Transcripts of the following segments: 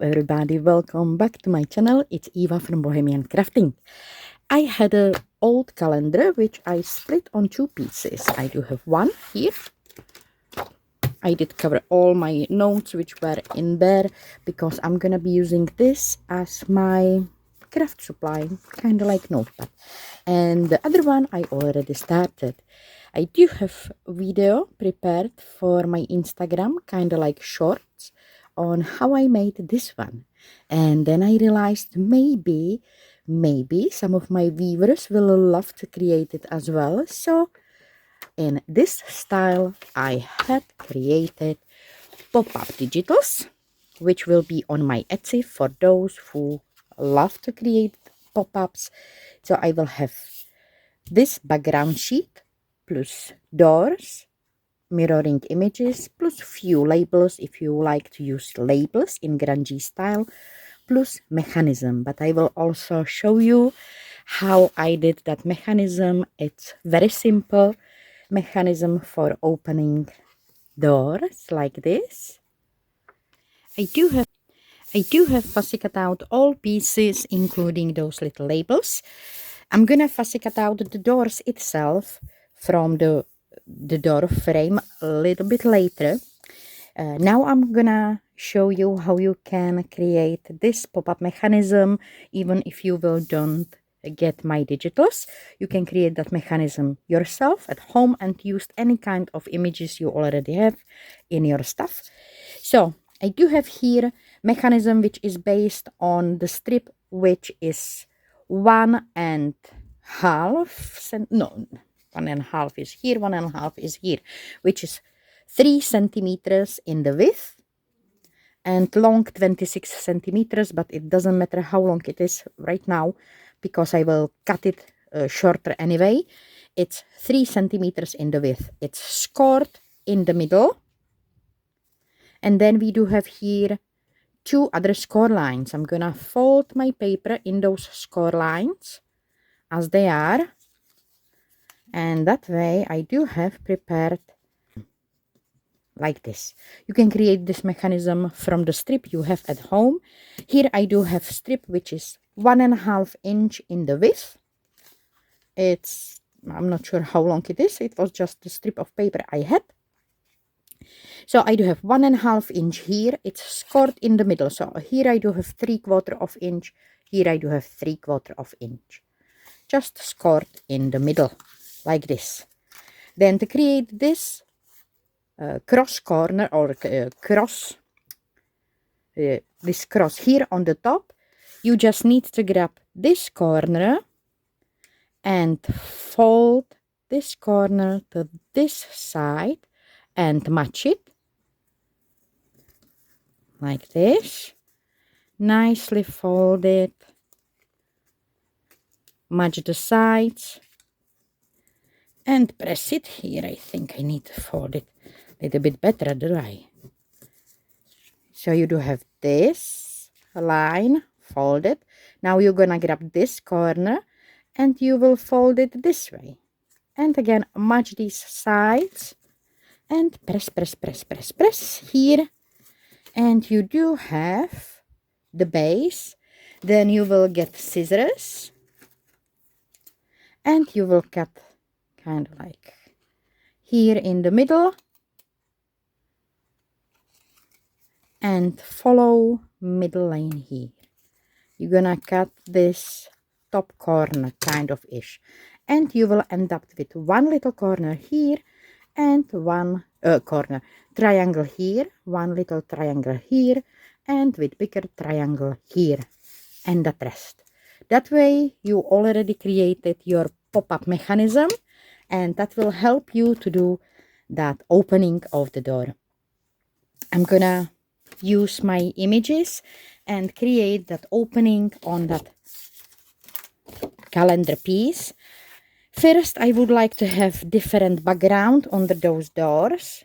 everybody, welcome back to my channel. It's Eva from Bohemian Crafting. I had an old calendar which I split on two pieces. I do have one here. I did cover all my notes which were in there because I'm gonna be using this as my craft supply, kind of like notepad. And the other one I already started. I do have a video prepared for my Instagram, kind of like shorts, on how I made this one. And then I realized maybe some of my viewers will love to create it as well. So in this style I had created pop-up digitals, which will be on my Etsy for those who love to create pop-ups. So I will have this background sheet plus doors, mirroring images, plus few labels if you like to use labels in grungy style, plus mechanism. But I will also show you how I did that mechanism. It's very simple mechanism for opening doors like this. I do have fussy cut out all pieces, including those little labels. I'm gonna fussy cut out the doors itself from the door frame a little bit later. Now I'm gonna show you how you can create this pop-up mechanism. Even if you don't get my digitals, you can create that mechanism yourself at home and use any kind of images you already have in your stuff. So I do have here mechanism which is based on the strip, which is 1.5 no, 1.5 is here, 1.5 is here, which is 3 centimeters in the width and long 26 centimeters, but it doesn't matter how long it is right now because I will cut it shorter anyway. It's 3 centimeters in the width. It's scored in the middle, and then we do have here 2 other score lines. I'm gonna fold my paper in those score lines as they are, and that way I do have prepared like this. You can create this mechanism from the strip you have at home. Here I do have strip which is 1.5 inch in the width. I'm not sure how long it is. It was just the strip of paper I had. So I do have 1.5 inch here. It's scored in the middle. So here I do have 3/4 of inch. Here I do have 3/4 of inch. Just scored in the middle like this. Then to create this cross corner or this cross here on the top, you just need to grab this corner and fold this corner to this side and match it like this. Nicely fold it, match the sides and press it here. I think I need to fold it a little bit better, do I? So you do have this line folded. Now you're gonna grab this corner and you will fold it this way. And again, match these sides and press here. And you do have the base. Then you will get scissors and you will cut kind of like here in the middle and follow middle line here. You're gonna cut this top corner kind of ish, and you will end up with one little corner here and one corner triangle here, one little triangle here, and with bigger triangle here, and the rest. That way you already created your pop-up mechanism, and that will help you to do that opening of the door. I'm gonna use my images and create that opening on that calendar piece. First, I would like to have different background under those doors.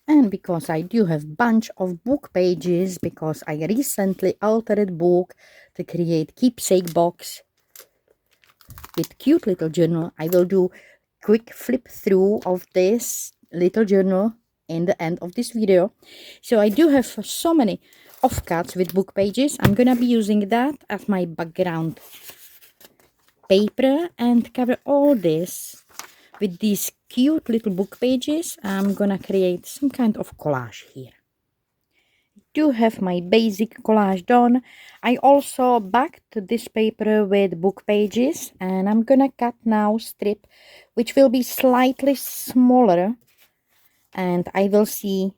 And because I do have bunch of book pages, because I recently altered book to create keepsake box with cute little journal, I will do quick flip through of this little journal in the end of this video. So I do have so many offcuts with book pages. I'm gonna be using that as my background paper and cover all this with these cute little book pages. I'm gonna create some kind of collage here. Do have my basic collage done. I also backed this paper with book pages, and I'm gonna cut now strip which will be slightly smaller, and I will see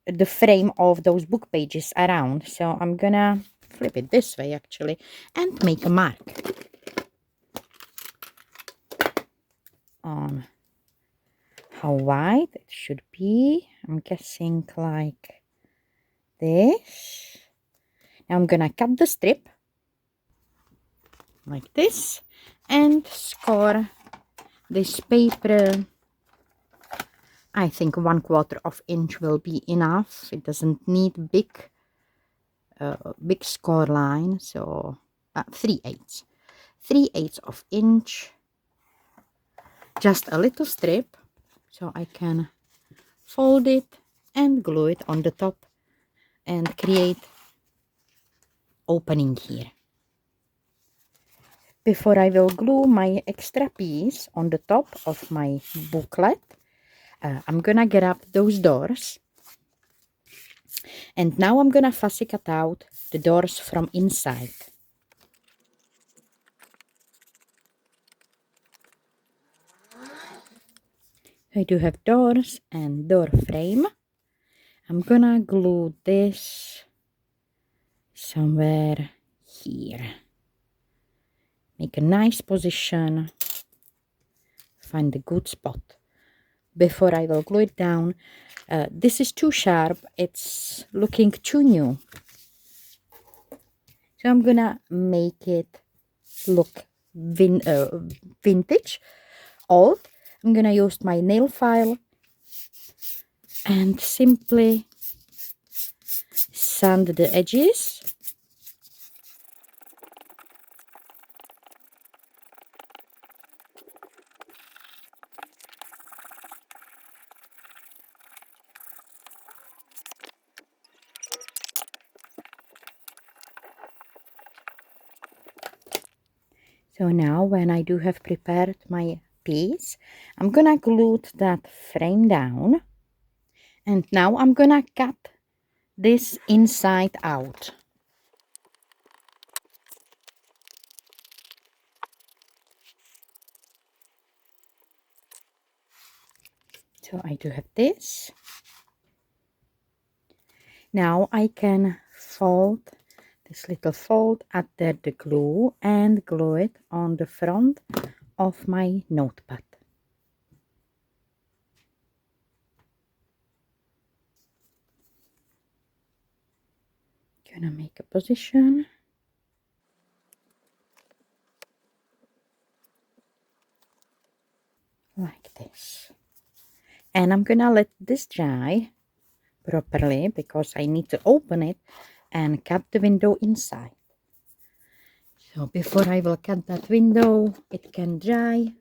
the frame of those book pages around. So I'm gonna flip it this way actually and make a mark on how wide it should be. I'm guessing like this. Now I'm gonna cut the strip like this and score this paper. I think 1/4 of inch will be enough. It doesn't need big score line. So 3/8 of inch, just a little strip, so I can fold it and glue it on the top and create opening here. Before I will glue my extra piece on the top of my booklet, I'm gonna grab those doors, and now I'm gonna fussy cut out the doors from inside. I do have doors and door frame. I'm gonna glue this somewhere here. Make a nice position, find a good spot. Before I will glue it down, this is too sharp, it's looking too new. So I'm gonna make it look vintage, old. I'm gonna use my nail file and simply sand the edges. So now when I do have prepared my piece, I'm gonna glue that frame down, and now I'm gonna cut this inside out. So I do have this. Now I can fold this little fold under the glue and glue it on the front of my notepad. Gonna make a position like this, and I'm gonna let this dry properly because I need to open it and cut the window inside. So before I will cut that window, it can dry.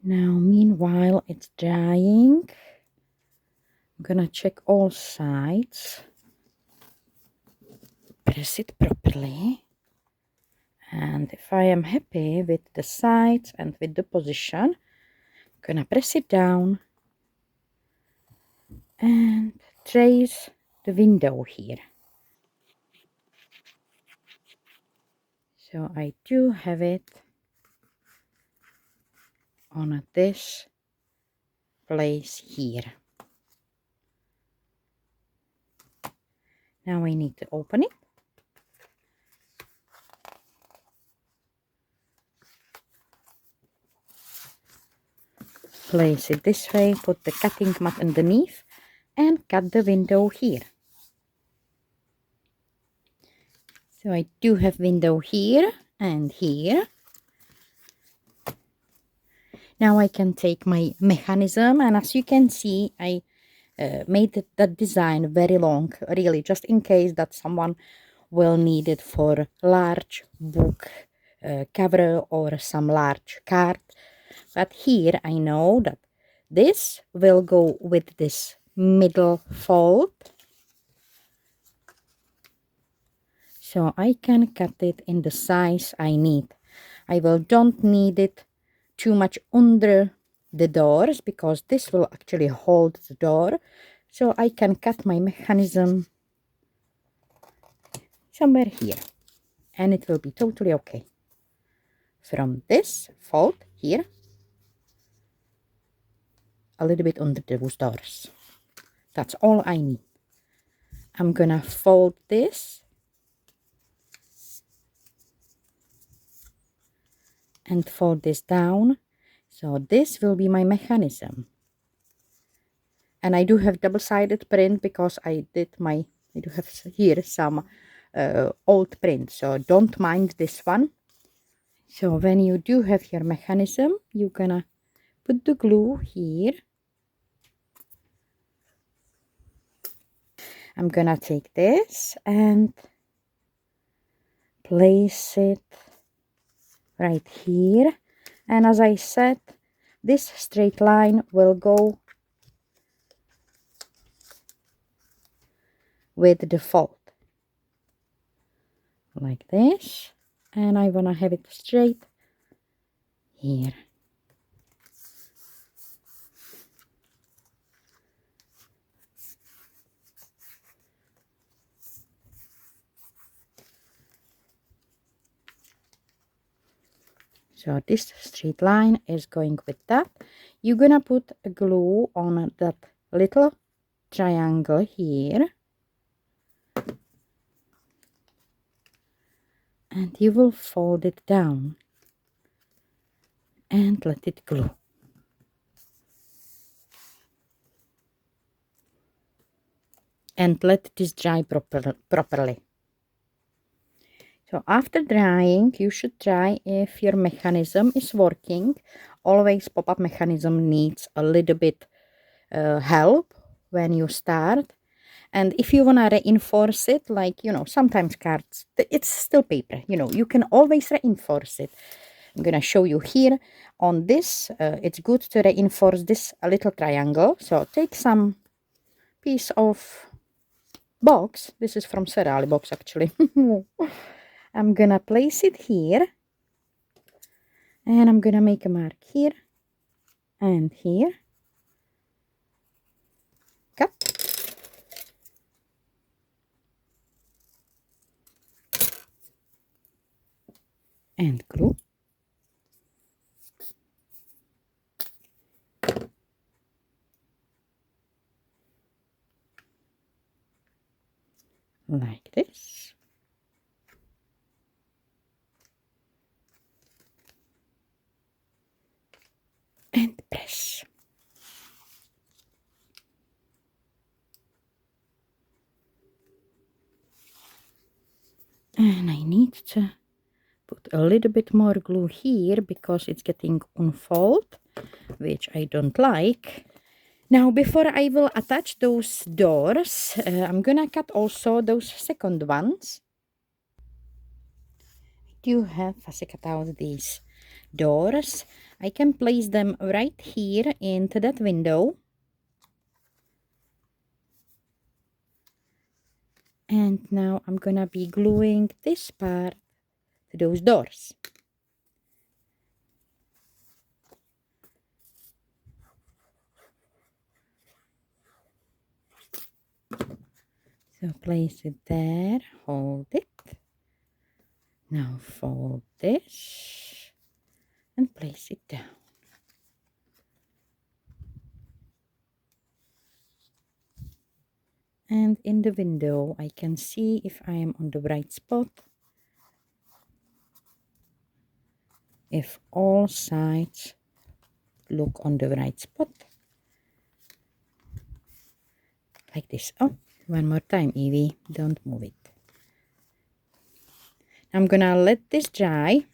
Now meanwhile it's drying, I'm gonna check all sides, press it properly, and if I am happy with the sides and with the position, I'm gonna press it down and trace the window here. So I do have it on this place here. Now I need to open it. Place it this way, put the cutting mat underneath and cut the window here. So I do have window here and here. Now I can take my mechanism, and as you can see, I made that design very long, really, just in case that someone will need it for large book cover or some large card. But here I know that this will go with this middle fold. So I can cut it in the size I need. I don't need it too much under the doors because this will actually hold the door. So I can cut my mechanism somewhere here and it will be totally okay. From this fold here, a little bit under those doors. That's all I need. I'm gonna fold this and fold this down. So this will be my mechanism. And I do have double-sided print because I do have here some old print. So don't mind this one. So when you do have your mechanism, you're gonna put the glue here. I'm gonna take this and place it right here. And as I said, this straight line will go with the fold. Like this. And I wanna have it straight here. So this straight line is going with that. You're gonna put a glue on that little triangle here. And you will fold it down and let it glue. And let this dry properly. So after drying, you should try if your mechanism is working. Always pop-up mechanism needs a little bit help when you start. And if you want to reinforce it, like, you know, sometimes cards, it's still paper, you know, you can always reinforce it. I'm going to show you here on this. It's good to reinforce this a little triangle. So take some piece of box. This is from Serali box actually. I'm gonna place it here and I'm gonna make a mark here and here. Cut. And glue. Like this. And press. And I need to put a little bit more glue here because it's getting unfold, which I don't like. Now, before I will attach those doors, I'm gonna cut also those second ones. I do have, as I cut out these doors, I can place them right here into that window. And now I'm gonna be gluing this part to those doors. So place it there, hold it. Now fold this and place it down. And in the window, I can see if I am on the right spot. If all sides look on the right spot. Like this. Oh, one more time, Evie. Don't move it. I'm gonna let this dry.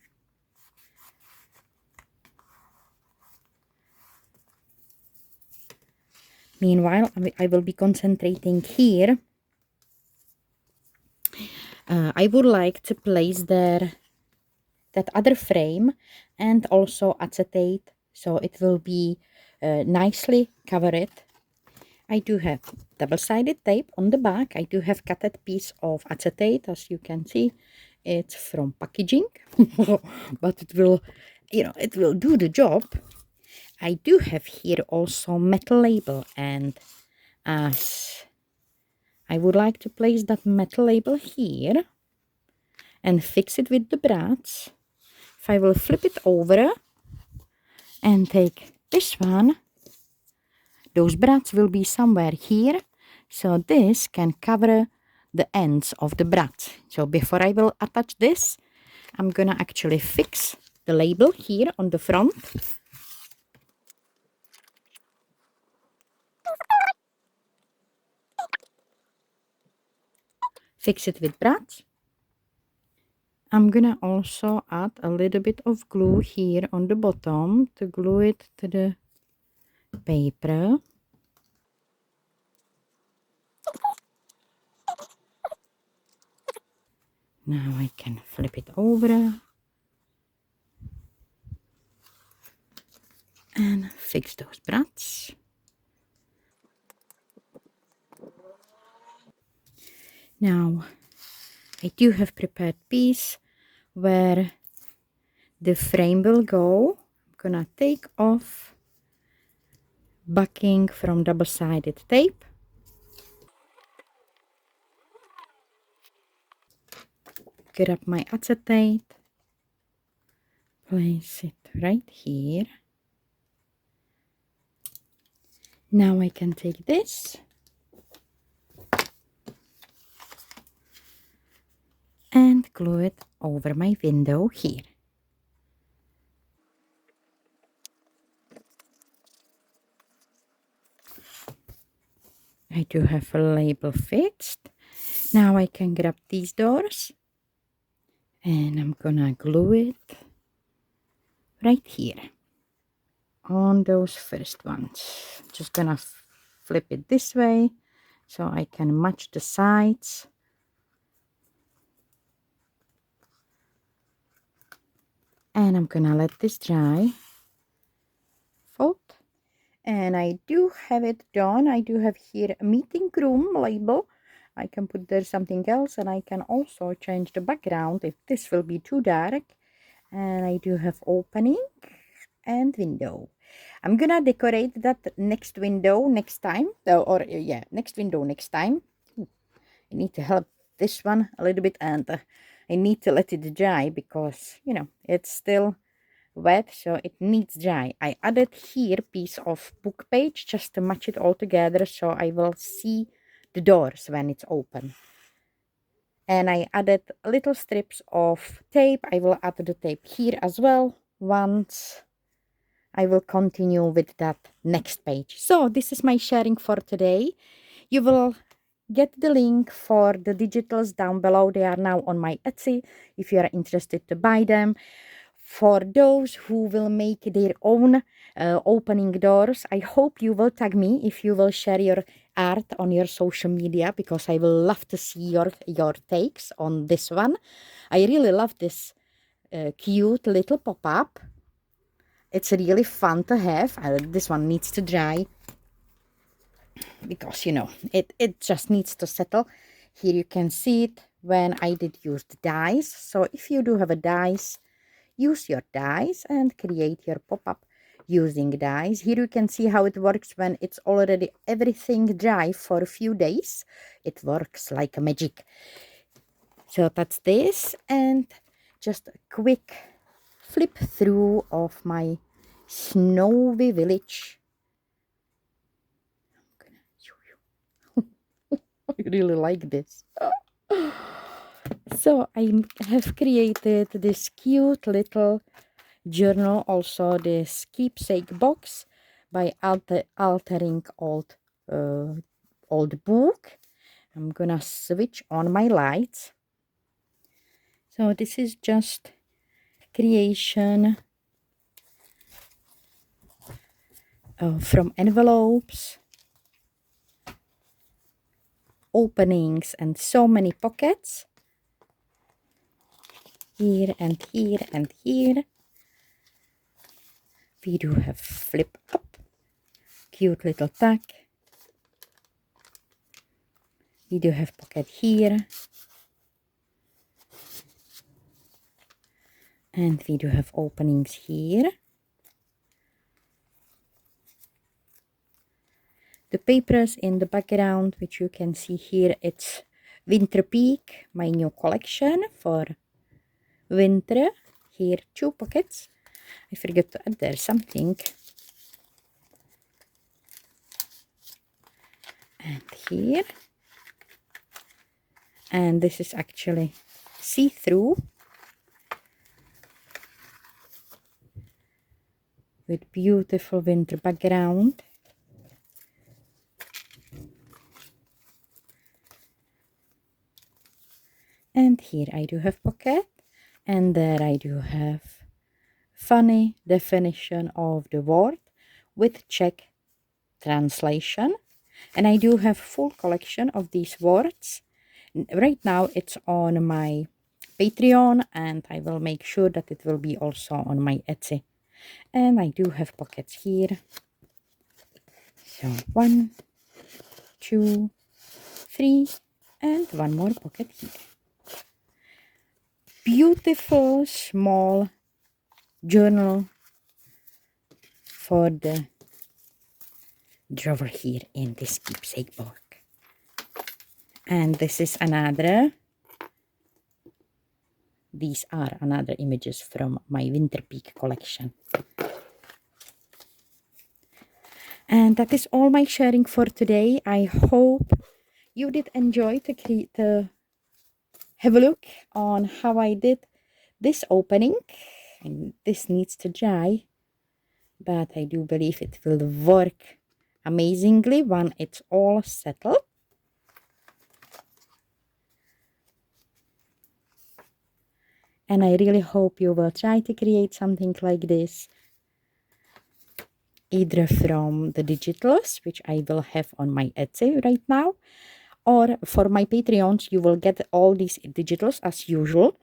Meanwhile, I will be concentrating here. I would like to place there that other frame and also acetate, so it will be nicely covered. I do have double-sided tape on the back. I do have cutted piece of acetate, as you can see. It's from packaging, but it will, it will do the job. I do have here also metal label, and as I would like to place that metal label here and fix it with the brads. If I will flip it over and take this one, those brads will be somewhere here, so this can cover the ends of the brad. So before I will attach this, I'm gonna actually fix the label here on the front. Fix it with brads. I'm gonna also add a little bit of glue here on the bottom to glue it to the paper. Now I can flip it over and fix those brads. Now I do have prepared piece where the frame will go. I'm gonna take off backing from double-sided tape. Grab my acetate, place it right here. Now I can take this and glue it over my window here. I do have a label fixed. Now I can grab these doors and I'm gonna glue it right here on those first ones. Just gonna flip it this way so I can match the sides. And I'm gonna let this dry. Fold. And I do have it done. I do have here a meeting room label. I can put there something else, and I can also change the background if this will be too dark. And I do have opening and window. I'm gonna decorate that next window next time, next window next time. I need to help this one a little bit, and I need to let it dry because it's still wet, so it needs dry. I added here piece of book page just to match it all together, so I will see the doors when it's open. And I added little strips of tape. I will add the tape here as well once I will continue with that next page. So this is my sharing for today. You will get the link for the digitals down below. They are now on my Etsy if you are interested to buy them. For those who will make their own opening doors, I hope you will tag me if you will share your art on your social media, because I will love to see your takes on this one. I really love this cute little pop-up. It's really fun to have. This one needs to dry because it just needs to settle. Here you can see it when I did use the dies. So if you do have a dies, use your dies and create your pop-up using dies. Here you can see how it works when it's already everything dry for a few days. It works like a magic. So that's this, and just a quick flip through of my snowy village. I really like this. So I have created this cute little journal, also this keepsake box by altering old book. I'm gonna switch on my lights. So this is just creation from envelopes, openings, and so many pockets. here and here and here. We do have flip up, cute little tag. We do have pocket here. And we do have openings here. The papers in the background, which you can see here, it's Winter Peak, my new collection for winter. Here, 2 pockets. I forgot to add there something. And here. And this is actually see-through with beautiful winter background. And here I do have pocket, and there I do have funny definition of the word with Czech translation. And I do have full collection of these words. Right now it's on my Patreon, and I will make sure that it will be also on my Etsy. And I do have pockets here. So 1, 2, 3, and 1 more pocket here. Beautiful small journal for the drawer here in this keepsake book. And this is another. These are another images from my Winter Peak collection. And that is all my sharing for today. I hope you did enjoy to have a look on how I did this opening. And this needs to dry, but I do believe it will work amazingly when it's all settled. And I really hope you will try to create something like this, either from the digitals, which I will have on my Etsy right now, or for my Patreons, you will get all these digitals as usual,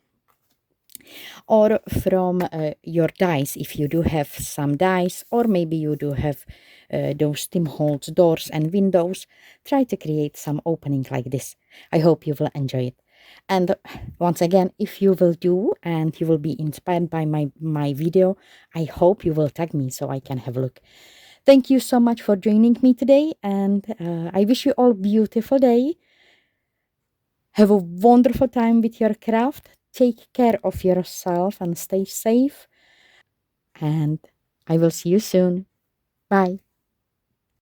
or from your dies, if you do have some dies, or maybe you do have those Tim Holtz doors and windows. Try to create some opening like this. I hope you will enjoy it. And once again, if you will do and you will be inspired by my video, I hope you will tag me so I can have a look. Thank you so much for joining me today, and I wish you all a beautiful day. Have a wonderful time with your craft. Take care of yourself and stay safe. And I will see you soon. Bye.